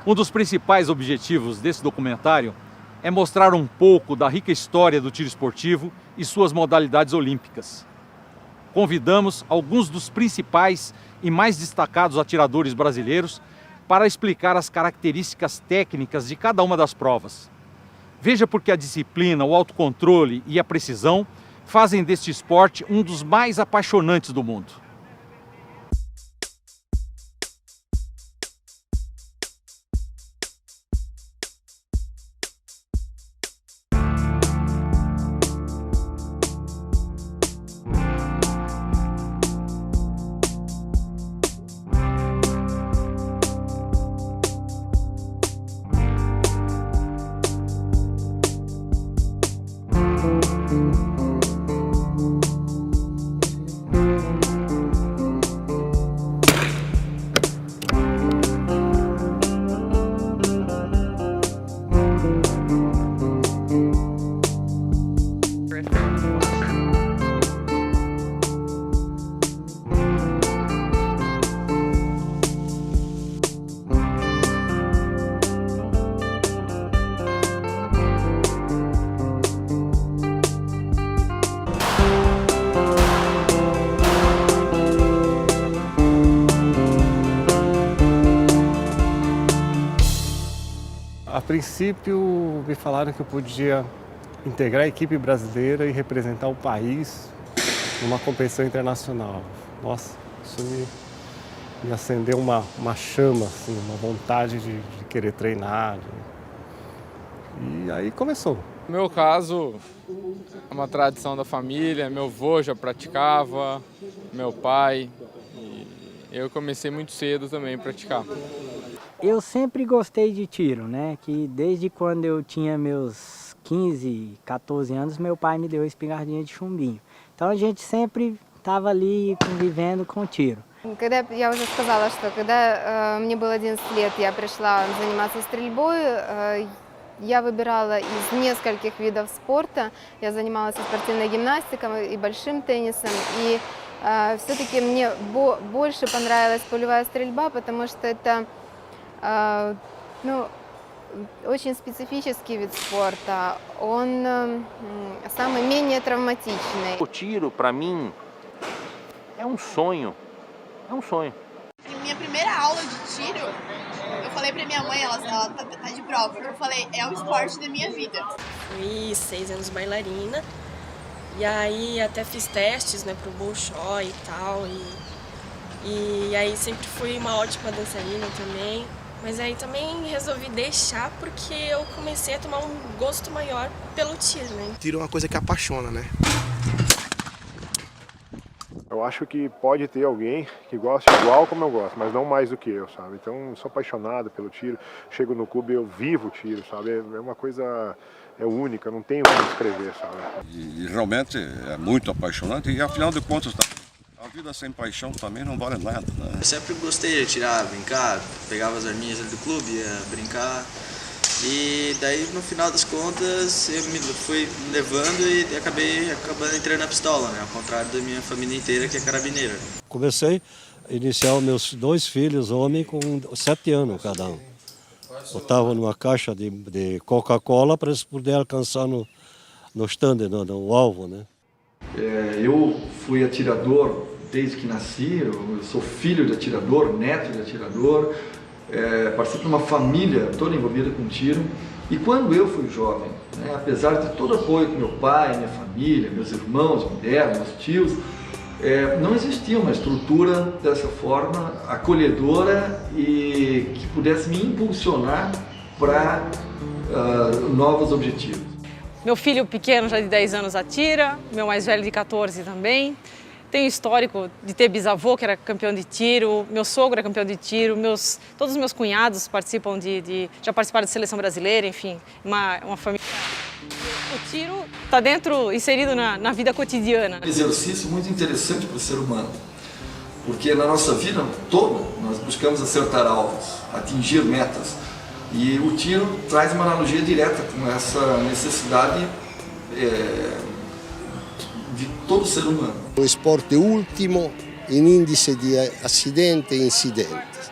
Um dos principais objetivos desse documentário é mostrar um pouco da rica história do tiro esportivo e suas modalidades olímpicas. Convidamos alguns dos principais e mais destacados atiradores brasileiros para explicar as características técnicas de cada uma das provas. Veja porque a disciplina, o autocontrole e a precisão fazem deste esporte um dos mais apaixonantes do mundo. A princípio, me falaram que eu podia integrar a equipe brasileira e representar o país numa competição internacional. Nossa, isso me acendeu uma chama, assim, uma vontade de querer treinar. E aí começou. No meu caso, é uma tradição da família, meu avô já praticava, meu pai, e eu comecei muito cedo também a praticar. Eu sempre gostei de tiro, né? Que desde quando eu tinha meus 15, 14 anos, meu pai me deu a espingardinha de chumbinho. Então a gente sempre estava ali convivendo com tiro. Когда я уже сказала, что когда мне было 11 лет, я пришла заниматься стрельбой, я выбирала из нескольких видов спорта. Я занималась и спортивной гимнастикой, и большим теннисом. И все-таки мне больше понравилась пулевая стрельба, потому что это очень специфический вид спорта. Он самый менее травматичный. O tiro, para mim, é um sonho. É um sonho. Minha primeira aula de tiro, eu falei pra minha mãe, ela tá de prova, eu falei, é o esporte da minha vida. Fui 6 anos bailarina, e aí até fiz testes, né, pro Bolshoi e tal, e aí sempre fui uma ótima dançarina também, mas aí também resolvi deixar porque eu comecei a tomar um gosto maior pelo tiro, né. Tiro é uma coisa que apaixona, né. Eu acho que pode ter alguém que goste igual como eu gosto, mas não mais do que eu, sabe? Então, eu sou apaixonado pelo tiro, chego no clube, eu vivo o tiro, sabe? É uma coisa única, não tenho como descrever, sabe? E realmente é muito apaixonante e, afinal de contas, a vida sem paixão também não vale nada, né? Eu sempre gostei de atirar, brincar, pegava as arminhas ali do clube, ia brincar. E daí, no final das contas, eu me fui levando e acabei acabando entrando na pistola, né? Ao contrário da minha família inteira, que é carabineira. Comecei a iniciar meus 2 filhos, homens, com 7 anos cada um. Botava numa caixa de Coca-Cola para eles poderem alcançar no stand, no alvo, né? Eu fui atirador desde que nasci, eu sou filho de atirador, neto de atirador. Participo de uma família toda envolvida com tiro, e quando eu fui jovem, né, apesar de todo o apoio com meu pai, minha família, meus irmãos, mulher, meus tios, não existia uma estrutura dessa forma acolhedora e que pudesse me impulsionar para novos objetivos. Meu filho pequeno, já de 10 anos, atira, meu mais velho de 14 também. Tenho histórico de ter bisavô que era campeão de tiro, meu sogro é campeão de tiro, todos os meus cunhados participam já participaram de seleção brasileira, enfim, uma família. O tiro está inserido na vida cotidiana. Um exercício muito interessante para o ser humano, porque na nossa vida toda nós buscamos acertar alvos, atingir metas, e o tiro traz uma analogia direta com essa necessidade de todo ser humano. O esporte último em índice de acidente e incidentes.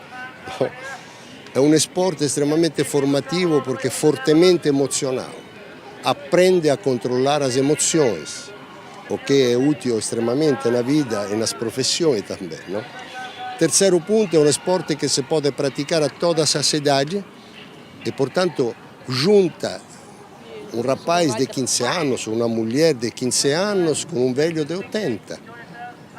É um esporte extremamente formativo porque é fortemente emocional. Aprende a controlar as emoções, o que é útil extremamente na vida e nas profissões também. Não? Terceiro ponto, é um esporte que se pode praticar a todas as idades e, portanto, junta um rapaz de 15 anos, uma mulher de 15 anos com um velho de 80.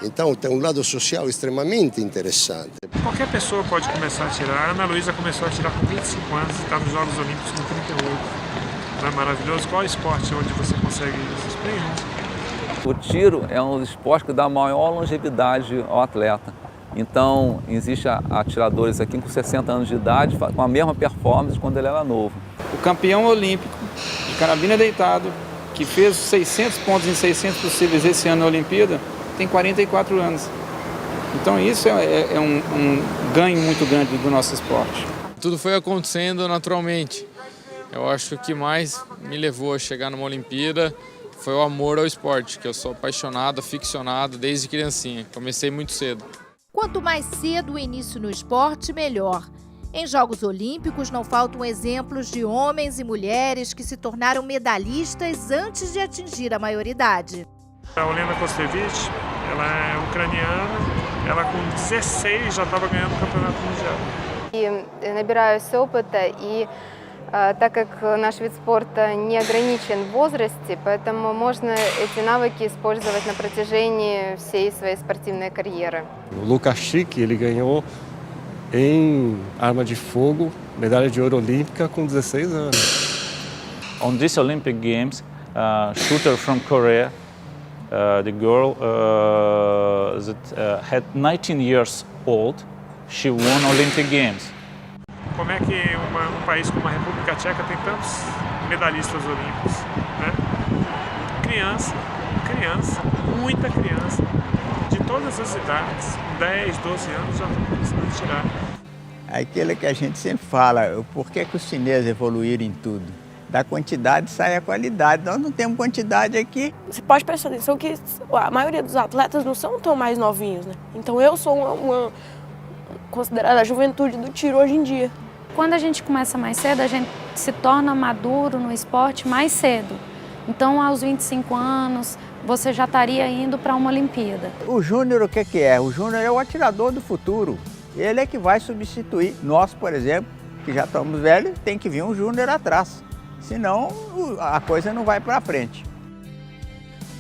Então tem um lado social extremamente interessante. Qualquer pessoa pode começar a atirar. A Ana Luísa começou a atirar com 25 anos e está nos Jogos Olímpicos com 38. Não é maravilhoso? Qual esporte onde você consegue essa experiência? O tiro é um dos esportes que dá maior longevidade ao atleta. Então, existem atiradores aqui com 60 anos de idade com a mesma performance quando ele era novo. O campeão olímpico de carabina deitado, que fez 600 pontos em 600 possíveis esse ano na Olimpíada, tem 44 anos. Então isso é um ganho muito grande do nosso esporte. Tudo foi acontecendo naturalmente. Eu acho que o que mais me levou a chegar numa Olimpíada foi o amor ao esporte, que eu sou apaixonado, aficionado desde criancinha. Comecei muito cedo. Quanto mais cedo o início no esporte, melhor. Em Jogos Olímpicos não faltam exemplos de homens e mulheres que se tornaram medalhistas antes de atingir a maioridade. A Olena Kostevich, ela é ucraniana, ela com 16 já estava ganhando o campeonato mundial. И набираюсь опыта, и так как наш вид спорта не ограничен в возрасте, поэтому можно эти навыки использовать на протяжении всей своей спортивной карьеры. O Lucas Schick, ele ganhou em arma de fogo, medalha de ouro olímpica com 16 anos. On these Olympic Games, shooter from Korea, the girl that had 19 years old, she won Olympic Games. Como é que um país como a República Tcheca tem tantos medalhistas olímpicos, né? Criança, muita criança, de todas as idades, 10, 12 anos já estão começando a tirar. Aquilo que a gente sempre fala, por que os chineses evoluíram em tudo? Da quantidade sai a qualidade, nós não temos quantidade aqui. Você pode prestar atenção que a maioria dos atletas não são tão mais novinhos, né? Então eu sou uma considerada a juventude do tiro hoje em dia. Quando a gente começa mais cedo, a gente se torna maduro no esporte mais cedo. Então, aos 25 anos, você já estaria indo para uma Olimpíada. O júnior, o que é? O júnior é o atirador do futuro. Ele é que vai substituir. Nós, por exemplo, que já estamos velhos, tem que vir um júnior atrás. Senão, a coisa não vai para frente.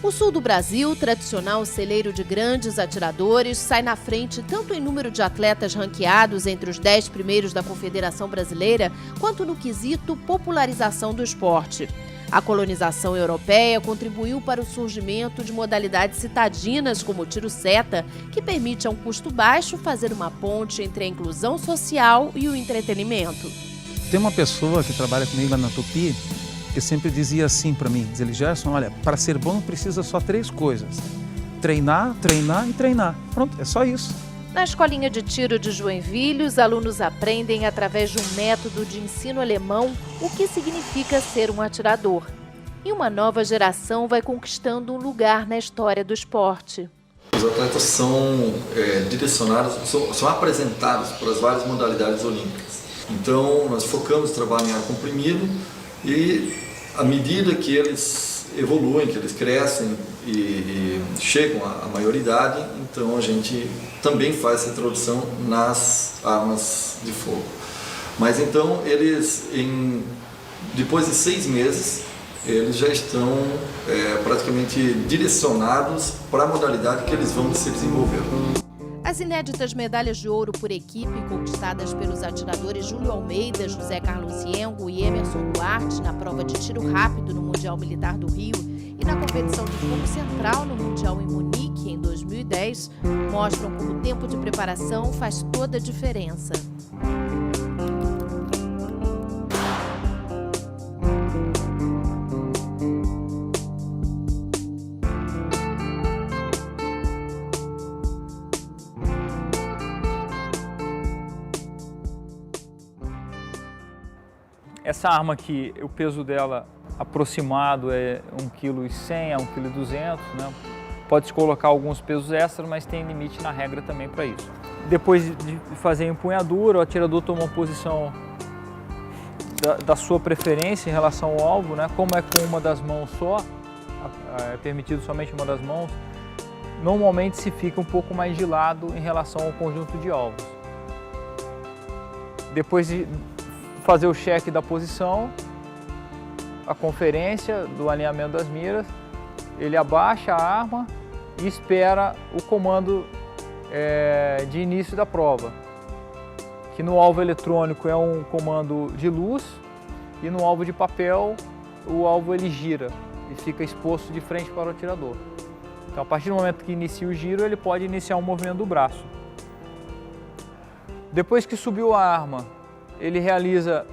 O sul do Brasil, tradicional celeiro de grandes atiradores, sai na frente tanto em número de atletas ranqueados entre os 10 primeiros da Confederação Brasileira, quanto no quesito popularização do esporte. A colonização europeia contribuiu para o surgimento de modalidades citadinas como o tiro-seta, que permite a um custo baixo fazer uma ponte entre a inclusão social e o entretenimento. Tem uma pessoa que trabalha comigo lá na Tupi, que sempre dizia assim para mim, diz ele, Gerson, olha, para ser bom precisa só 3 coisas, treinar, treinar e treinar. Pronto, é só isso. Na escolinha de tiro de Joinville, os alunos aprendem através de um método de ensino alemão o que significa ser um atirador. E uma nova geração vai conquistando um lugar na história do esporte. Os atletas são direcionados, são apresentados para as várias modalidades olímpicas. Então, nós focamos o trabalho em ar comprimido e, à medida que eles evoluem, que eles crescem e chegam à maioridade, então a gente também faz essa introdução nas armas de fogo. Mas então, eles, depois de 6 meses, eles já estão praticamente direcionados para a modalidade que eles vão se desenvolver. As inéditas medalhas de ouro por equipe conquistadas pelos atiradores Júlio Almeida, José Carlos Ciengo e Emerson Duarte na prova de tiro rápido no Mundial Militar do Rio e na competição de fogo central no Mundial em Munique em 2010 mostram como o tempo de preparação faz toda a diferença. Essa arma aqui, o peso dela aproximado é 1,1 kg a 1,2 kg, né? Pode-se colocar alguns pesos extras, mas tem limite na regra também para isso. Depois de fazer a empunhadura, o atirador toma uma posição da sua preferência em relação ao alvo, né? Como é com uma das mãos só, é permitido somente uma das mãos, normalmente se fica um pouco mais de lado em relação ao conjunto de alvos. Depois de fazer o cheque da posição, a conferência do alinhamento das miras, ele abaixa a arma e espera o comando de início da prova, que no alvo eletrônico é um comando de luz e no alvo de papel o alvo ele gira e fica exposto de frente para o atirador. Então, a partir do momento que inicia o giro, ele pode iniciar um movimento do braço. Depois que subiu a arma, ele realiza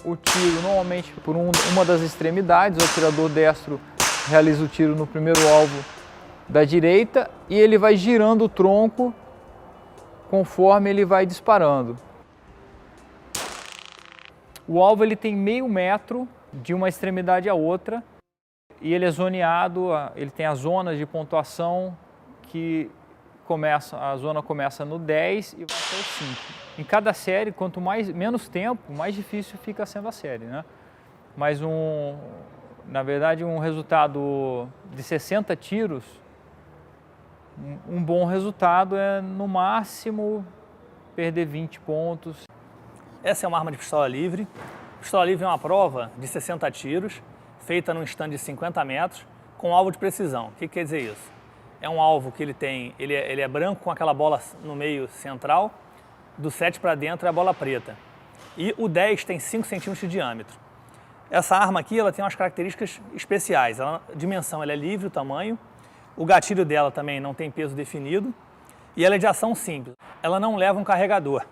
o tiro normalmente por uma das extremidades. O atirador destro realiza o tiro no primeiro alvo da direita e ele vai girando o tronco conforme ele vai disparando. O alvo ele tem meio metro de uma extremidade à outra e ele é zoneado, ele tem as zonas de pontuação que a zona começa no 10 e vai até o 5. Em cada série, quanto menos tempo, mais difícil fica sendo a série, né? Mas na verdade, um resultado de 60 tiros, um bom resultado é, no máximo, perder 20 pontos. Essa é uma arma de pistola livre. Pistola livre é uma prova de 60 tiros, feita num stand de 50 metros, com alvo de precisão. O que quer dizer isso? É um alvo que ele é branco com aquela bola no meio central, do 7 para dentro é a bola preta. E o 10 tem 5 centímetros de diâmetro. Essa arma aqui ela tem umas características especiais. A dimensão ela é livre, o tamanho. O gatilho dela também não tem peso definido e ela é de ação simples. Ela não leva um carregador,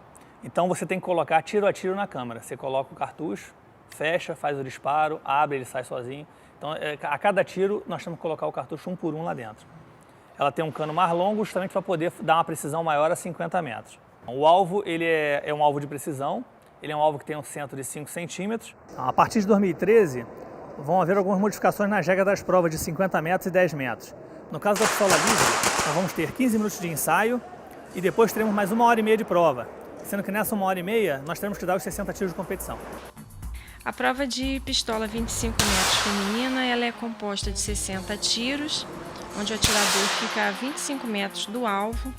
então você tem que colocar tiro a tiro na câmera. Você coloca o cartucho, fecha, faz o disparo, abre, ele sai sozinho. Então a cada tiro nós temos que colocar o cartucho um por um lá dentro. Ela tem um cano mais longo justamente para poder dar uma precisão maior a 50 metros. O alvo ele é um alvo de precisão, ele é um alvo que tem um centro de 5 centímetros. A partir de 2013 vão haver algumas modificações nas regras das provas de 50 metros e 10 metros. No caso da pistola livre, nós vamos ter 15 minutos de ensaio e depois teremos mais 1h30 de prova, sendo que nessa 1h30 nós teremos que dar os 60 tiros de competição. A prova de pistola 25 metros feminina ela é composta de 60 tiros, onde o atirador fica a 25 metros do alvo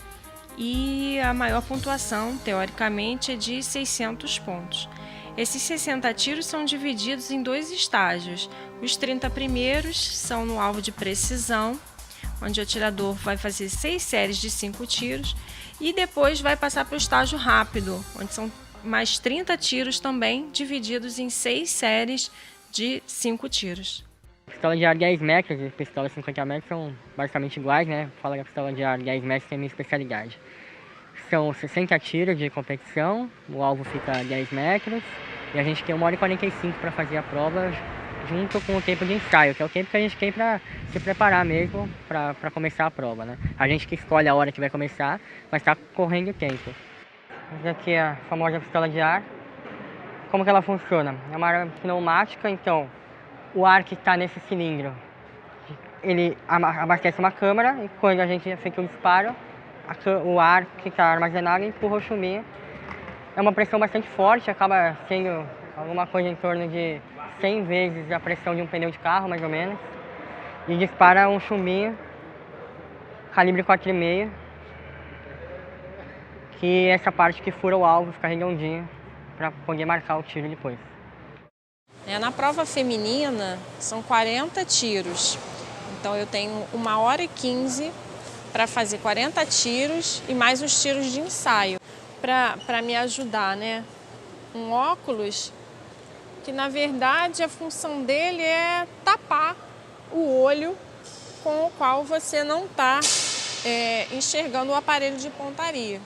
e a maior pontuação, teoricamente, é de 600 pontos. Esses 60 tiros são divididos em 2 estágios. Os 30 primeiros são no alvo de precisão, onde o atirador vai fazer 6 séries de 5 tiros e depois vai passar para o estágio rápido, onde são mais 30 tiros também, divididos em 6 séries de 5 tiros. Pistola de ar 10 metros e pistola 50 metros são basicamente iguais, né? Fala que a pistola de ar 10 metros tem minha especialidade. São 60 tiros de competição, o alvo fica a 10 metros e a gente tem 1h45 para fazer a prova junto com o tempo de ensaio, que é o tempo que a gente tem para se preparar mesmo para começar a prova, né? A gente que escolhe a hora que vai começar, mas está correndo o tempo. Essa aqui é a famosa pistola de ar. Como que ela funciona? É uma arma pneumática, então o ar que está nesse cilindro, ele abastece uma câmara e quando a gente feita o disparo, o ar que está armazenado empurra o chuminho. É uma pressão bastante forte, acaba sendo alguma coisa em torno de 100 vezes a pressão de um pneu de carro, mais ou menos. E dispara um chuminho, calibre 4,5, que essa parte que fura o alvo fica redondinha para poder marcar o tiro depois. Na prova feminina são 40 tiros, então eu tenho 1h15 para fazer 40 tiros e mais os tiros de ensaio. Para me ajudar, né? Um óculos que na verdade a função dele é tapar o olho com o qual você não está enxergando o aparelho de pontaria.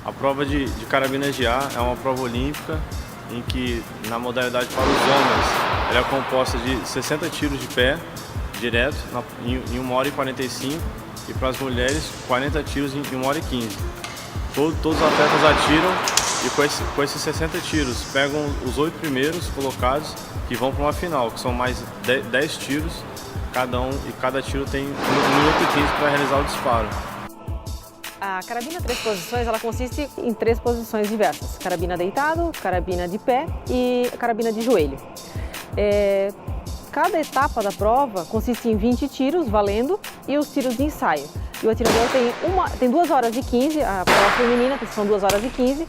A prova de carabina de ar é uma prova olímpica em que, na modalidade para os homens, ela é composta de 60 tiros de pé, direto, em 1h45, e para as mulheres, 40 tiros em 1h15. Todos os atletas atiram e com esses 60 tiros pegam os 8 primeiros colocados que vão para uma final, que são mais 10 tiros cada um, e cada tiro tem 1 minuto e 15 para realizar o disparo. A carabina 3 posições, ela consiste em 3 posições diversas: carabina deitado, carabina de pé e carabina de joelho. Cada etapa da prova consiste em 20 tiros valendo e os tiros de ensaio. E o atirador tem 2 horas e 15, a prova feminina são 2 horas e 15,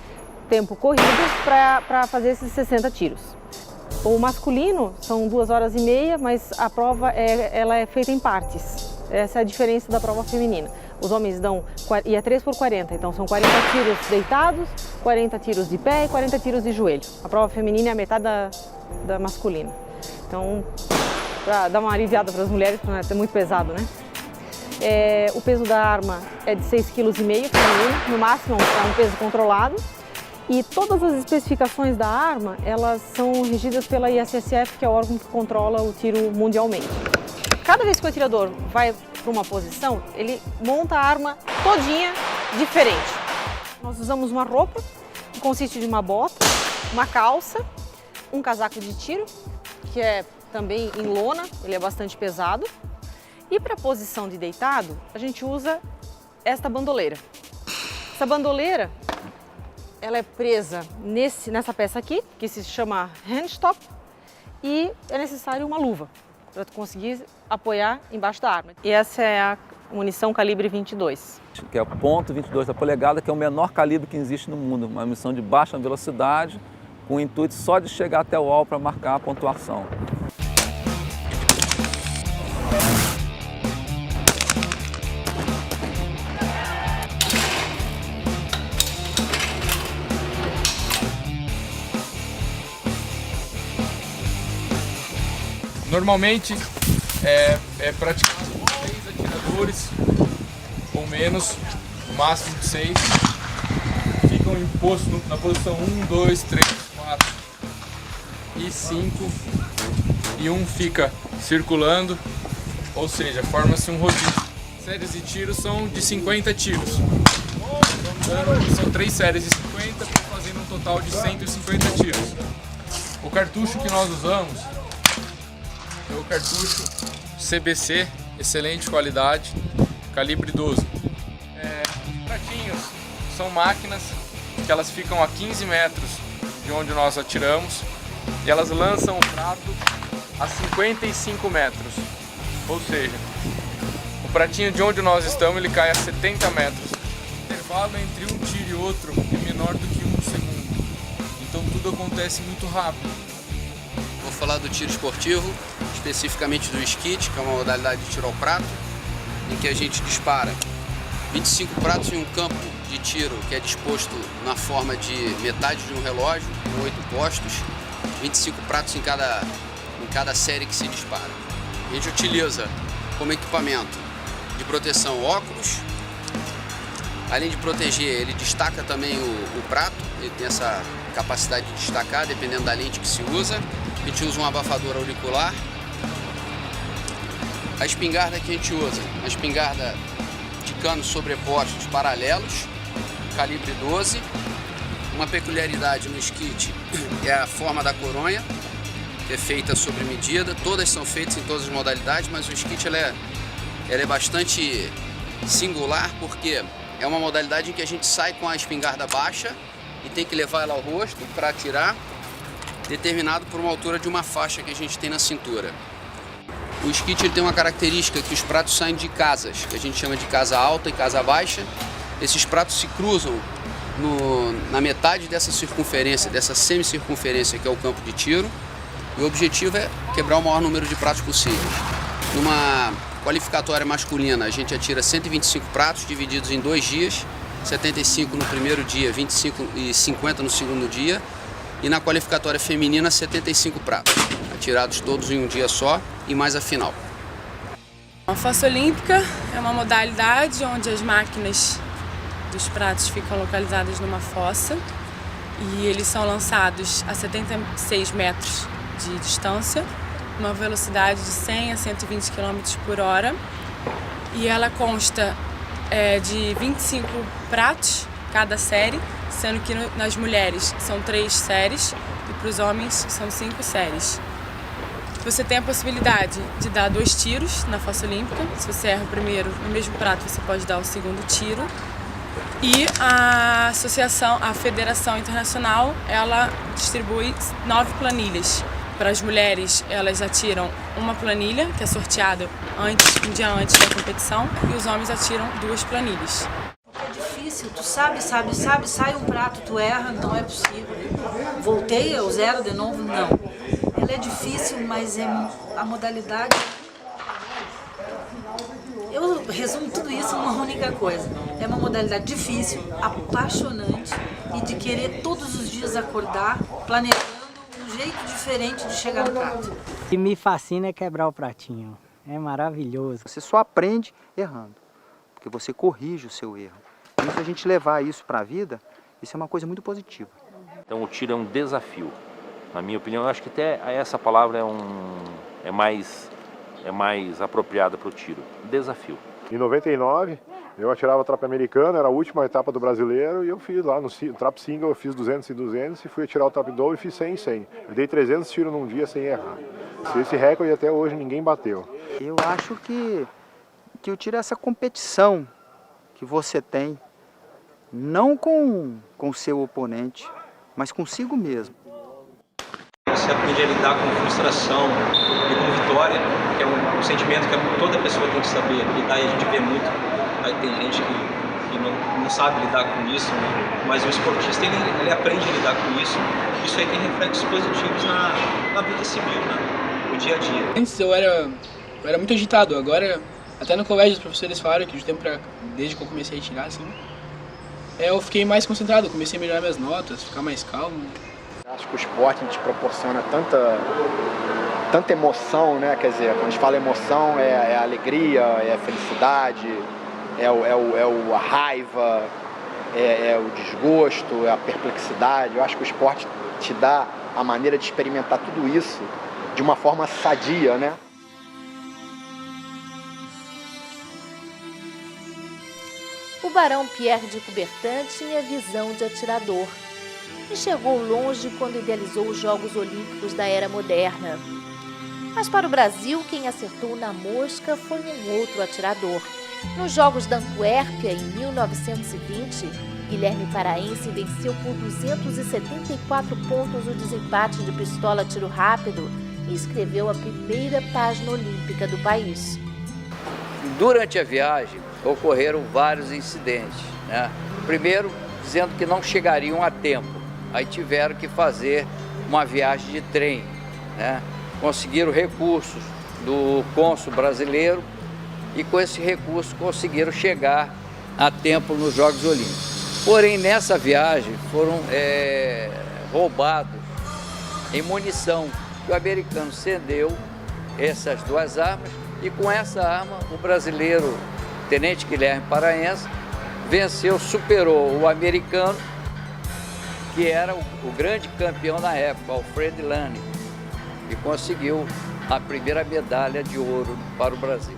tempo corrido para fazer esses 60 tiros. O masculino são 2 horas e meia, mas a prova ela é feita em partes. Essa é a diferença da prova feminina. Os homens dão, e é 3 por 40, então são 40 tiros deitados, 40 tiros de pé e 40 tiros de joelho. A prova feminina é a metade da masculina. Então, para dar uma aliviada para as mulheres, porque não é muito pesado, né? O peso da arma é de 6,5 kg feminina, no máximo é um peso controlado. E todas as especificações da arma, elas são regidas pela ISSF, que é o órgão que controla o tiro mundialmente. Cada vez que o atirador vai para uma posição, ele monta a arma todinha diferente. Nós usamos uma roupa que consiste de uma bota, uma calça, um casaco de tiro, que é também em lona, ele é bastante pesado. E para a posição de deitado, a gente usa esta bandoleira. Essa bandoleira, ela é presa nessa peça aqui, que se chama handstop, e é necessário uma luva para tu conseguir apoiar embaixo da arma. E essa é a munição calibre 22. Que é o .22 da polegada, que é o menor calibre que existe no mundo. Uma munição de baixa velocidade, com o intuito só de chegar até o alvo para marcar a pontuação. Normalmente é praticado por 6 atiradores ou menos, no máximo de 6. Ficam impostos na posição 1, 2, 3, 4 e 5. E um fica circulando, ou seja, forma-se um rodízio. Séries de tiros são de 50 tiros. São 3 séries de 50, fazendo um total de 150 tiros. O cartucho que nós usamos é o cartucho CBC, excelente qualidade, calibre 12. Os pratinhos são máquinas que elas ficam a 15 metros de onde nós atiramos e elas lançam o prato a 55 metros. Ou seja, o pratinho de onde nós estamos ele cai a 70 metros. O intervalo entre um tiro e outro é menor do que 1 segundo. Então tudo acontece muito rápido. Vou falar do tiro esportivo, especificamente do skit, que é uma modalidade de tiro ao prato, em que a gente dispara 25 pratos em um campo de tiro que é disposto na forma de metade de um relógio, com 8 postos, 25 pratos em cada série que se dispara. A gente utiliza como equipamento de proteção óculos. Além de proteger, ele destaca também o prato, ele tem essa capacidade de destacar dependendo da lente que se usa. A gente usa um abafador auricular. A espingarda que a gente usa, uma espingarda de canos sobrepostos paralelos, calibre 12. Uma peculiaridade no skit é a forma da coronha, que é feita sobre medida. Todas são feitas em todas as modalidades, mas o skit ela é bastante singular porque é uma modalidade em que a gente sai com a espingarda baixa e tem que levar ela ao rosto para atirar, determinado por uma altura de uma faixa que a gente tem na cintura. O skit ele tem uma característica que os pratos saem de casas, que a gente chama de casa alta e casa baixa. Esses pratos se cruzam na metade dessa circunferência, dessa semicircunferência que é o campo de tiro. E o objetivo é quebrar o maior número de pratos possíveis. Numa qualificatória masculina, a gente atira 125 pratos divididos em 2 dias, 75 no primeiro dia, 25 e 50 no segundo dia. E na qualificatória feminina, 75 pratos, atirados todos em um dia só e mais a final. A força olímpica é uma modalidade onde as máquinas dos pratos ficam localizados numa fossa e eles são lançados a 76 metros de distância, uma velocidade de 100 a 120 km por hora. E ela consta de 25 pratos cada série, sendo que nas mulheres são 3 séries e para os homens são 5 séries. Você tem a possibilidade de dar 2 tiros na fossa olímpica. Se você erra o primeiro, no mesmo prato você pode dar o segundo tiro. E a Federação Internacional, ela distribui 9 planilhas. Para as mulheres, elas atiram uma planilha, que é sorteada um dia antes da competição, e os homens atiram 2 planilhas. É difícil, tu sabe, sai um prato, tu erra, não é possível. Voltei ao zero de novo, não. Ela é difícil, mas a modalidade... Eu resumo tudo isso numa única coisa. É uma modalidade difícil, apaixonante e de querer todos os dias acordar, planejando um jeito diferente de chegar no prato. O que me fascina é quebrar o pratinho. É maravilhoso. Você só aprende errando, porque você corrige o seu erro. E se a gente levar isso para a vida, isso é uma coisa muito positiva. Então o tiro é um desafio. Na minha opinião, eu acho que até essa palavra é mais apropriada para o tiro. Desafio. Em 99, eu atirava trap americano, era a última etapa do brasileiro, e eu fiz lá no trap single, eu fiz 200 e 200, e fui atirar o trap double e fiz 100 e 100. Eu dei 300 tiros num dia sem errar. Esse recorde até hoje ninguém bateu. Eu acho que o tiro é essa competição que você tem, não com o seu oponente, mas consigo mesmo. Você aprende a lidar com frustração e com vitória, que é um sentimento que toda pessoa tem que saber lidar, e a gente vê muito. Aí tem gente que não sabe lidar com isso, mas o esportista ele aprende a lidar com isso. Isso aí tem reflexos positivos na vida civil, no dia a dia. Antes eu era muito agitado, agora até no colégio os professores falaram que desde que eu comecei a tirar, assim, eu fiquei mais concentrado, comecei a melhorar minhas notas, ficar mais calmo. Acho que o esporte te proporciona tanta emoção, né? Quer dizer, quando a gente fala emoção, é a alegria, é a felicidade, é a raiva, é o desgosto, é a perplexidade. Eu acho que o esporte te dá a maneira de experimentar tudo isso de uma forma sadia, né? O barão Pierre de Coubertin tinha visão de atirador e chegou longe quando idealizou os Jogos Olímpicos da Era Moderna. Mas para o Brasil, quem acertou na mosca foi um outro atirador. Nos Jogos da Antuérpia, em 1920, Guilherme Paraense venceu por 274 pontos o desempate de pistola tiro rápido e escreveu a primeira página olímpica do país. Durante a viagem, ocorreram vários incidentes, né? Primeiro, dizendo que não chegariam a tempo. Aí tiveram que fazer uma viagem de trem, né? Conseguiram recursos do cônsul brasileiro e com esse recurso conseguiram chegar a tempo nos Jogos Olímpicos. Porém, nessa viagem foram roubados em munição, que o americano cedeu essas 2 armas, e com essa arma o brasileiro, Tenente Guilherme Paraense, venceu, superou o americano, que era o grande campeão na época, Alfred Lane, e conseguiu a primeira medalha de ouro para o Brasil.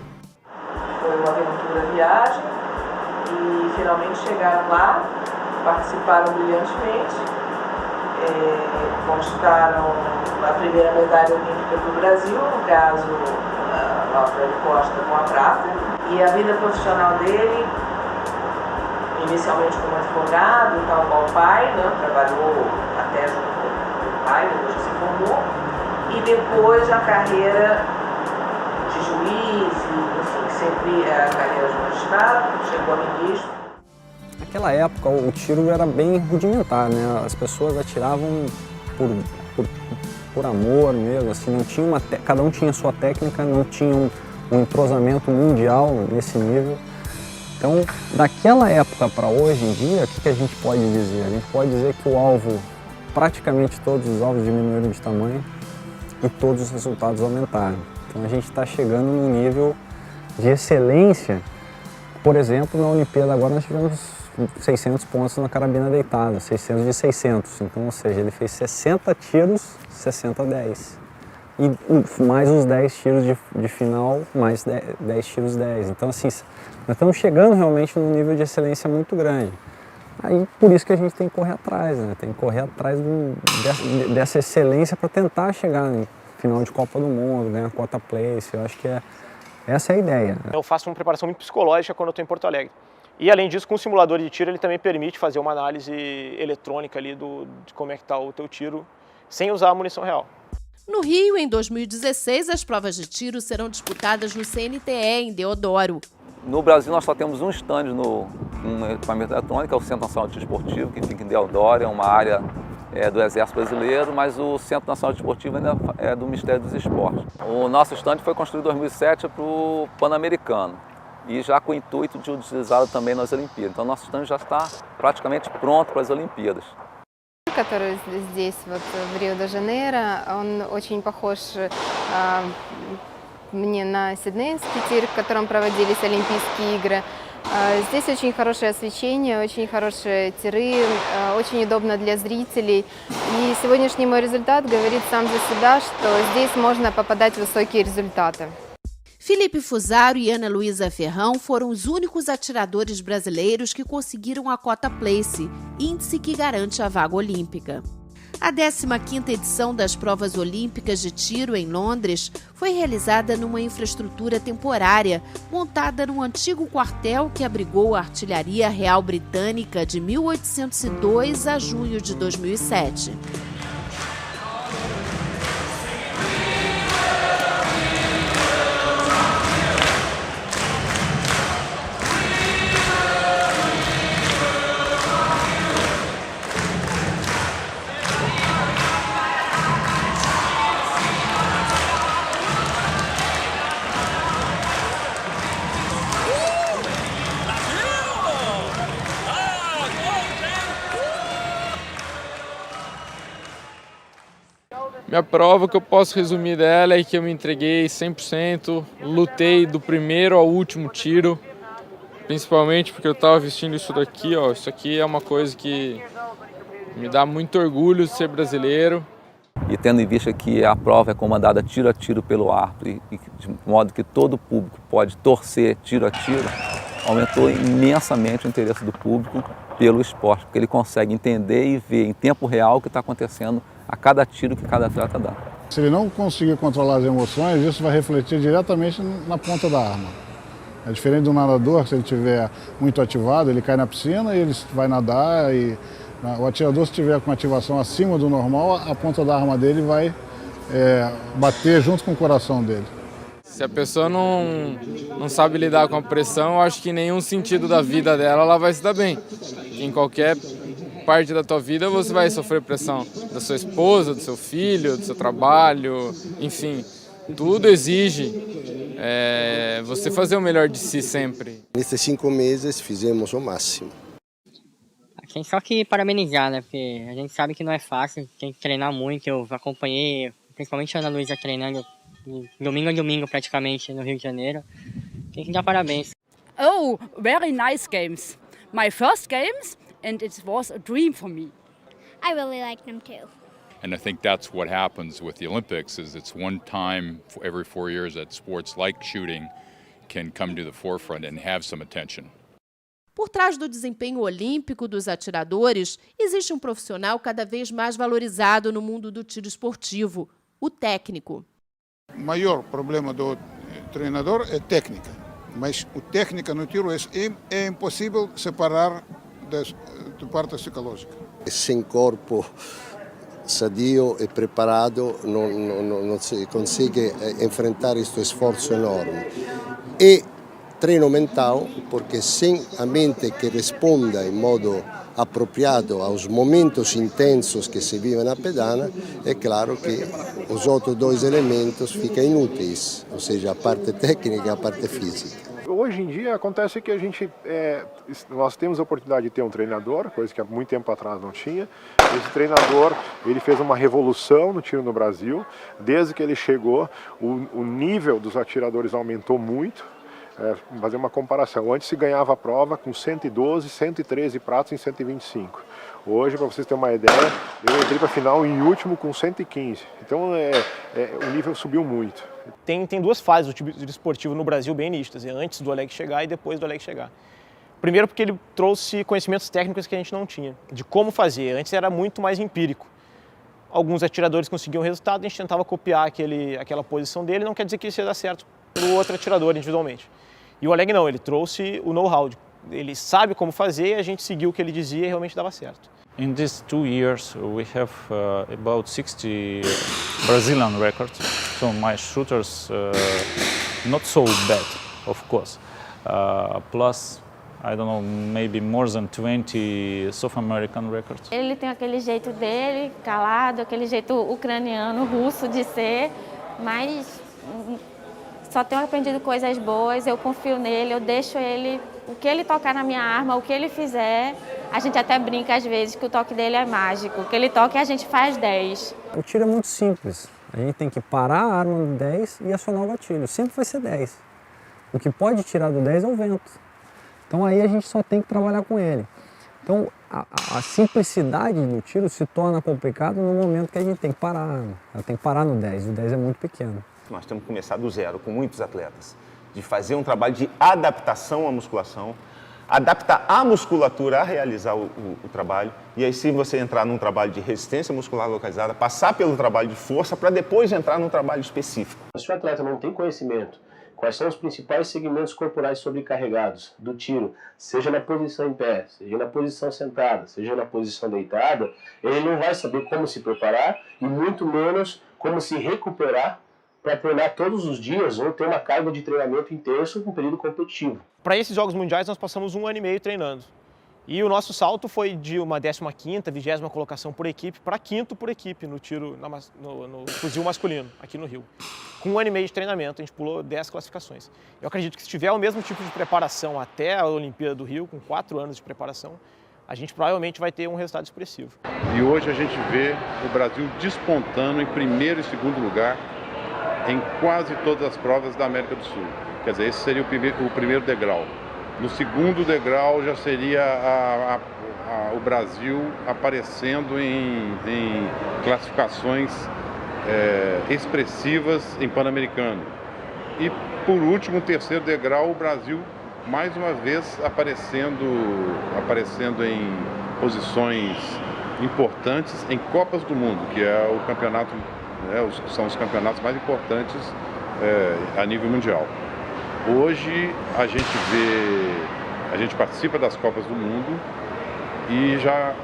Foi uma aventura viagem e finalmente chegaram lá, participaram brilhantemente, conquistaram a primeira medalha olímpica do Brasil, no caso, o Alfredo Costa com a prata, e a vida profissional dele, inicialmente como advogado, tal qual o pai, né? Trabalhou até junto com o pai, depois que se formou, e depois a carreira de juiz, enfim, sempre a carreira de magistrado, chegou a ministro. Naquela época o tiro era bem rudimentar, né? As pessoas atiravam por amor mesmo, assim, não tinha cada um tinha sua técnica, não tinha um entrosamento mundial nesse nível. Então, daquela época para hoje em dia, o que a gente pode dizer? A gente pode dizer que o alvo, praticamente todos os alvos diminuíram de tamanho e todos os resultados aumentaram. Então a gente está chegando num nível de excelência. Por exemplo, na Olimpíada agora nós tivemos 600 pontos na carabina deitada, 600 de 600. Então, ou seja, ele fez 60 tiros, 60-10. E mais os 10 tiros de final, mais 10 tiros 10. Então, assim, nós estamos chegando realmente num nível de excelência muito grande. Aí, por isso que a gente tem que correr atrás, né? Tem que correr atrás dessa excelência para tentar chegar no final de Copa do Mundo, ganhar quota place. Eu acho que essa é a ideia. Eu faço uma preparação muito psicológica quando eu estou em Porto Alegre. E, além disso, com o simulador de tiro, ele também permite fazer uma análise eletrônica ali de como é que está o teu tiro, sem usar a munição real. No Rio, em 2016, as provas de tiro serão disputadas no CNTE, em Deodoro. No Brasil, nós só temos um stand no equipamento eletrônico, é o Centro Nacional de Tiro Esportivo, que fica em Deodoro, é uma área do Exército Brasileiro, mas o Centro Nacional de Tiro Esportivo ainda é do Ministério dos Esportes. O nosso stand foi construído em 2007 para o Pan-Americano e já com o intuito de utilizá-lo também nas Olimpíadas. Então, nosso stand já está praticamente pronto para as Olimpíadas. Который здесь, вот, в Рио-де-Жанейро, он очень похож мне на сиднейский тир, в котором проводились Олимпийские игры. Здесь очень хорошее освещение, очень хорошие тиры, очень удобно для зрителей. И сегодняшний мой результат говорит сам за себя, что здесь можно попадать в высокие результаты. Felipe Fusaro e Ana Luísa Ferrão foram os únicos atiradores brasileiros que conseguiram a cota place, índice que garante a vaga olímpica. A 15ª edição das Provas Olímpicas de Tiro em Londres foi realizada numa infraestrutura temporária, montada num antigo quartel que abrigou a Artilharia Real Britânica de 1802 a junho de 2007. Minha prova, que eu posso resumir dela, é que eu me entreguei 100%, lutei do primeiro ao último tiro, principalmente porque eu estava vestindo isso daqui, ó. Isso aqui é uma coisa que me dá muito orgulho de ser brasileiro. E tendo em vista que a prova é comandada tiro a tiro pelo árbitro e de modo que todo o público pode torcer tiro a tiro, aumentou imensamente o interesse do público pelo esporte, porque ele consegue entender e ver em tempo real o que está acontecendo a cada tiro que cada atleta dá. Se ele não conseguir controlar as emoções, isso vai refletir diretamente na ponta da arma. É diferente do nadador, se ele estiver muito ativado, ele cai na piscina e ele vai nadar. E o atirador, se estiver com uma ativação acima do normal, a ponta da arma dele vai bater junto com o coração dele. Se a pessoa não sabe lidar com a pressão, eu acho que em nenhum sentido da vida dela ela vai se dar bem. Em qualquer parte da tua vida você vai sofrer pressão da sua esposa, do seu filho, do seu trabalho, enfim. Tudo exige você fazer o melhor de si sempre. Nesses 5 meses fizemos o máximo. Tem só que parabenizar, né? Porque a gente sabe que não é fácil, tem que treinar muito. Eu acompanhei, principalmente a Ana Luísa treinando domingo a domingo praticamente no Rio de Janeiro. Tem que dar parabéns. Oh, very nice games. My first games, and it was a dream for me. I really like them too. And I think that's what happens with the Olympics is it's one time every 4 years that sports like shooting can come to the forefront and have some attention. Por trás do desempenho olímpico dos atiradores, existe um profissional cada vez mais valorizado no mundo do tiro esportivo, o técnico. O maior problema do treinador é técnica, mas a técnica no tiro é impossível separar da parte psicológica. Sem corpo sadio e preparado não se consegue enfrentar este esforço enorme. E treino mental, porque sem a mente que responda em modo apropriado aos momentos intensos que se vivem na pedana, é claro que os outros 2 elementos ficam inúteis, ou seja, a parte técnica e a parte física. Hoje em dia acontece que nós temos a oportunidade de ter um treinador, coisa que há muito tempo atrás não tinha. Esse treinador, ele fez uma revolução no tiro no Brasil. Desde que ele chegou, o nível dos atiradores aumentou muito. fazer uma comparação. Antes se ganhava a prova com 112, 113 pratos em 125. Hoje, para vocês terem uma ideia, eu entrei para a final em último com 115. Então o nível subiu muito. Tem duas fases do tiro esportivo no Brasil bem nítidas, antes do Oleg chegar e depois do Oleg chegar. Primeiro porque ele trouxe conhecimentos técnicos que a gente não tinha, de como fazer. Antes era muito mais empírico. Alguns atiradores conseguiam resultado, a gente tentava copiar aquela posição dele, não quer dizer que isso ia dar certo para o outro atirador individualmente. E o Oleg não, ele trouxe o know-how, ele sabe como fazer e a gente seguiu o que ele dizia e realmente dava certo. In these 2 years we have about 60 Brazilian records, so my shooters not so bad, of course, plus I don't know, maybe more than 20 South American records. Ele tem aquele jeito dele, calado, aquele jeito ucraniano, russo de ser, mas só tenho aprendido coisas boas, eu confio nele, eu deixo ele, o que ele tocar na minha arma, o que ele fizer, a gente até brinca às vezes que o toque dele é mágico, o que ele toca a gente faz 10. O tiro é muito simples, a gente tem que parar a arma no 10 e acionar o gatilho, sempre vai ser 10. O que pode tirar do 10 é o vento. Então aí a gente só tem que trabalhar com ele. Então a simplicidade do tiro se torna complicado no momento que a gente tem que parar a arma. Ela tem que parar no 10, o 10 é muito pequeno. Nós temos que começar do zero com muitos atletas, de fazer um trabalho de adaptação à musculação, adaptar a musculatura a realizar o trabalho, e aí sim você entrar num trabalho de resistência muscular localizada, passar pelo trabalho de força para depois entrar num trabalho específico. Se o atleta não tem conhecimento, quais são os principais segmentos corporais sobrecarregados do tiro, seja na posição em pé, seja na posição sentada, seja na posição deitada, ele não vai saber como se preparar e muito menos como se recuperar para treinar todos os dias ou ter uma carga de treinamento intenso com um período competitivo. Para esses Jogos Mundiais nós passamos 1 ano e meio treinando. E o nosso salto foi de uma 15ª, 20ª colocação por equipe para 5º por equipe no tiro, no fuzil masculino, aqui no Rio. Com 1 ano e meio de treinamento, a gente pulou 10 classificações. Eu acredito que se tiver o mesmo tipo de preparação até a Olimpíada do Rio, com 4 anos de preparação, a gente provavelmente vai ter um resultado expressivo. E hoje a gente vê o Brasil despontando em primeiro e segundo lugar em quase todas as provas da América do Sul. Quer dizer, esse seria o primeiro degrau. No segundo degrau já seria o Brasil aparecendo em classificações expressivas em Pan-Americano. E por último, o terceiro degrau, o Brasil mais uma vez aparecendo em posições importantes em Copas do Mundo, que é o campeonato, são os campeonatos mais importantes a nível mundial. Hoje a gente participa das Copas do Mundo e já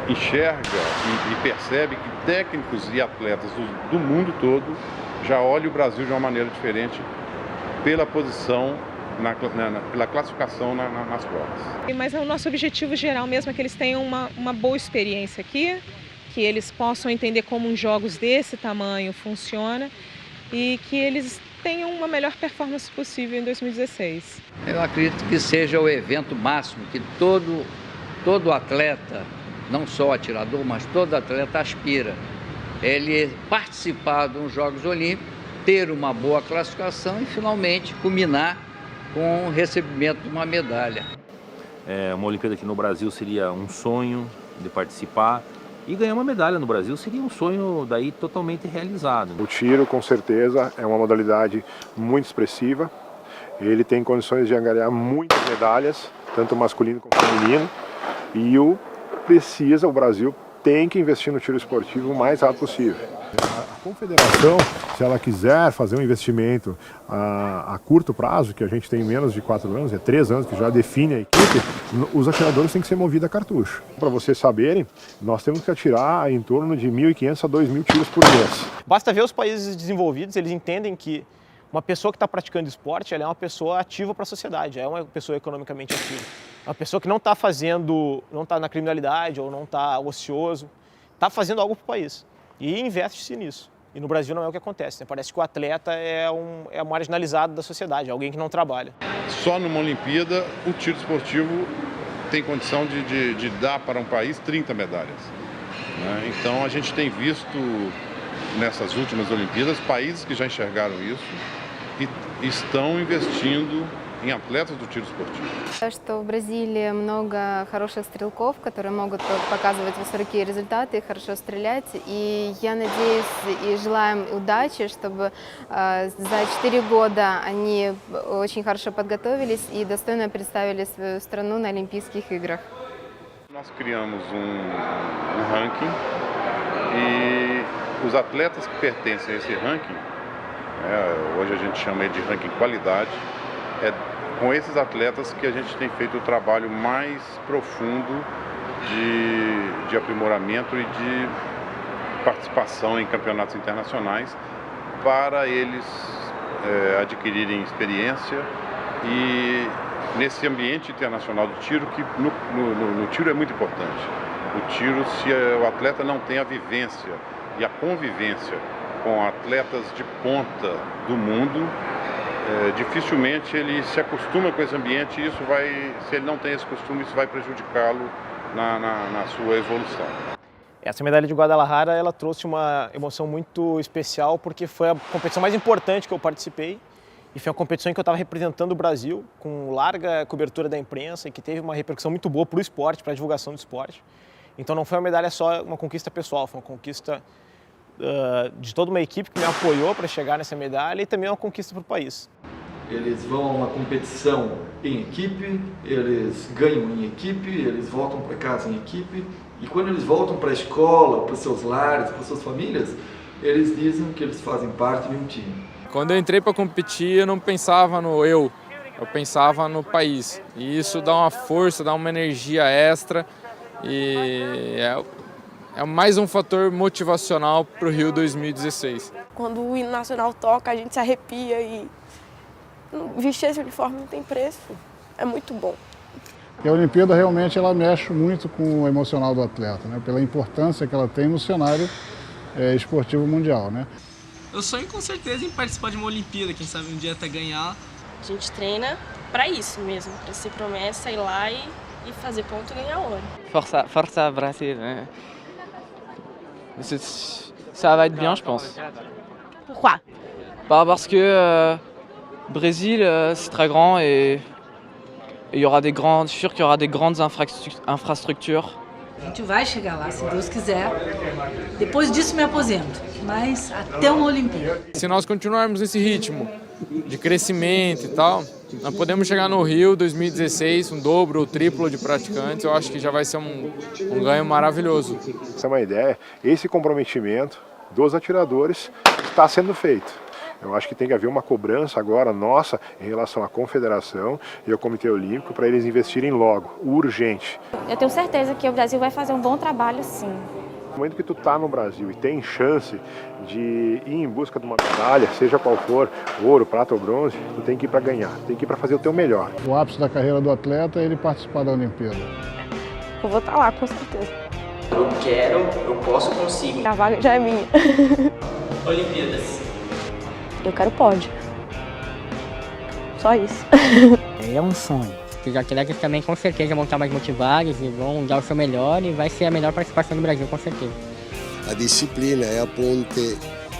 enxerga e percebe que técnicos e atletas do mundo todo já olham o Brasil de uma maneira diferente pela posição, pela classificação nas provas. Mas o nosso objetivo geral mesmo é que eles tenham uma boa experiência aqui, que eles possam entender como jogos desse tamanho funcionam e que eles tenham uma melhor performance possível em 2016. Eu acredito que seja o evento máximo que todo atleta, não só o atirador, mas todo atleta aspira. Ele participar dos Jogos Olímpicos, ter uma boa classificação e finalmente culminar com o recebimento de uma medalha. Uma Olimpíada aqui no Brasil seria um sonho de participar. E ganhar uma medalha no Brasil seria um sonho daí totalmente realizado. O tiro, com certeza, é uma modalidade muito expressiva. Ele tem condições de angariar muitas medalhas, tanto masculino como feminino. E o Brasil tem que investir no tiro esportivo o mais rápido possível. A confederação, se ela quiser fazer um investimento a curto prazo, que a gente tem menos de 4 anos, 3 anos que já define a equipe, os atiradores têm que ser movidos a cartucho. Para vocês saberem, nós temos que atirar em torno de 1.500 a 2.000 tiros por mês. Basta ver os países desenvolvidos, eles entendem que uma pessoa que está praticando esporte, ela é uma pessoa ativa para a sociedade, é uma pessoa economicamente ativa. Uma pessoa que não está na criminalidade ou não está ocioso, está fazendo algo para o país. E investe-se nisso. E no Brasil não é o que acontece, né? Parece que o atleta é marginalizado da sociedade, é alguém que não trabalha. Só numa Olimpíada, o tiro esportivo tem condição de dar para um país 30 medalhas. Né? Então a gente tem visto nessas últimas Olimpíadas países que já enxergaram isso e estão investindo em atletas do tiro esportivo. Что в Бразилии много хороших стрелков, которые могут показывать высокие результаты и хорошо стрелять. И я надеюсь и желаю им удачи, чтобы за 4 года они очень хорошо подготовились и достойно представили свою страну на Олимпийских играх. Nós criamos ranking e os atletas que pertencem a esse ranking, hoje a gente chama de ranking qualidade, é com esses atletas que a gente tem feito o trabalho mais profundo de aprimoramento e de participação em campeonatos internacionais para eles adquirirem experiência e nesse ambiente internacional de tiro, que no tiro é muito importante. O tiro, se o atleta não tem a vivência e a convivência com atletas de ponta do mundo, dificilmente ele se acostuma com esse ambiente e isso vai, se ele não tem esse costume, isso vai prejudicá-lo na sua evolução. Essa medalha de Guadalajara, ela trouxe uma emoção muito especial porque foi a competição mais importante que eu participei e foi uma competição em que eu estava representando o Brasil com larga cobertura da imprensa e que teve uma repercussão muito boa para o esporte, para a divulgação do esporte. Então não foi uma medalha só, uma conquista pessoal, foi uma conquista de toda uma equipe que me apoiou para chegar nessa medalha e também uma conquista para o país. Eles vão a uma competição em equipe, eles ganham em equipe, eles voltam para casa em equipe e quando eles voltam para a escola, para os seus lares, para as suas famílias, eles dizem que eles fazem parte de um time. Quando eu entrei para competir, eu não pensava no eu pensava no país. E isso dá uma força, dá uma energia extra e é mais um fator motivacional para o Rio 2016. Quando o hino nacional toca, a gente se arrepia e vestir esse uniforme não tem preço. É muito bom. E a Olimpíada realmente ela mexe muito com o emocional do atleta, né? Pela importância que ela tem no cenário esportivo mundial, né? Eu sonho com certeza em participar de uma Olimpíada, quem sabe um dia até ganhar. A gente treina para isso mesmo, para ser promessa, ir lá e fazer ponto e ganhar ouro. Força Brasil, né? Ça va être bien, je pense. Pourquoi? Parce que Brésil, c'est très grand et il y aura des grandes, je suis sûr qu'il y aura des grandes infrastructures. A gente vai chegar lá, se Deus quiser. Depois disso me aposento, mas até uma Olimpíada. Se nós continuarmos nesse ritmo de crescimento e tal, nós podemos chegar no Rio 2016, um dobro ou triplo de praticantes, eu acho que já vai ser um ganho maravilhoso. Essa é uma ideia, esse comprometimento dos atiradores está sendo feito. Eu acho que tem que haver uma cobrança agora nossa em relação à Confederação e ao Comitê Olímpico para eles investirem logo, urgente. Eu tenho certeza que o Brasil vai fazer um bom trabalho, sim. No momento que tu está no Brasil e tem chance de ir em busca de uma medalha, seja qual for, ouro, prata ou bronze, tu tem que ir para ganhar, tem que ir para fazer o teu melhor. O ápice da carreira do atleta é ele participar da Olimpíada. Eu vou estar lá, com certeza. Eu quero, eu posso, consigo. A vaga já é minha. Olimpíadas. Eu quero pódio. Só isso. É um sonho. Os atletas também com certeza vão estar mais motivados e vão dar o seu melhor e vai ser a melhor participação do Brasil, com certeza. A disciplina é a ponte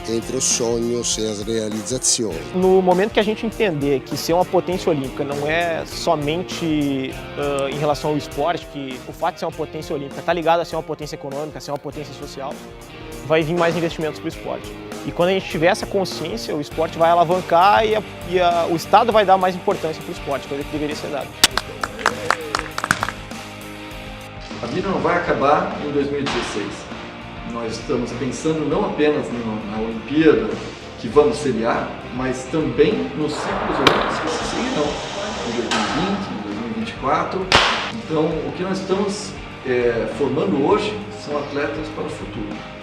entre os sonhos e as realizações. No momento que a gente entender que ser uma potência olímpica não é somente em relação ao esporte, que o fato de ser uma potência olímpica está ligado a ser uma potência econômica, a ser uma potência social, vai vir mais investimentos para o esporte. E quando a gente tiver essa consciência, o esporte vai alavancar e o Estado vai dar mais importância para o esporte, coisa que deveria ser dada. A vida não vai acabar em 2016. Nós estamos pensando não apenas na Olimpíada que vamos sediar, mas também nos ciclos olímpicos que se seguirão, em 2020, em 2024. Então, o que nós estamos formando hoje são atletas para o futuro.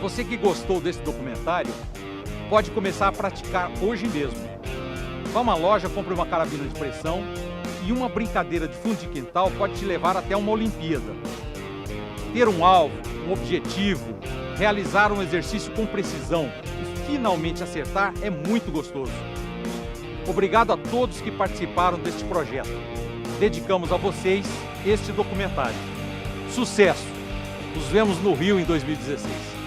Você que gostou desse documentário, pode começar a praticar hoje mesmo. Vá a uma loja, compre uma carabina de pressão E uma brincadeira de fundo de quintal pode te levar até uma Olimpíada. Ter um alvo, um objetivo, realizar um exercício com precisão e finalmente acertar é muito gostoso. Obrigado a todos que participaram deste projeto. Dedicamos a vocês este documentário. Sucesso! Nos vemos no Rio em 2016.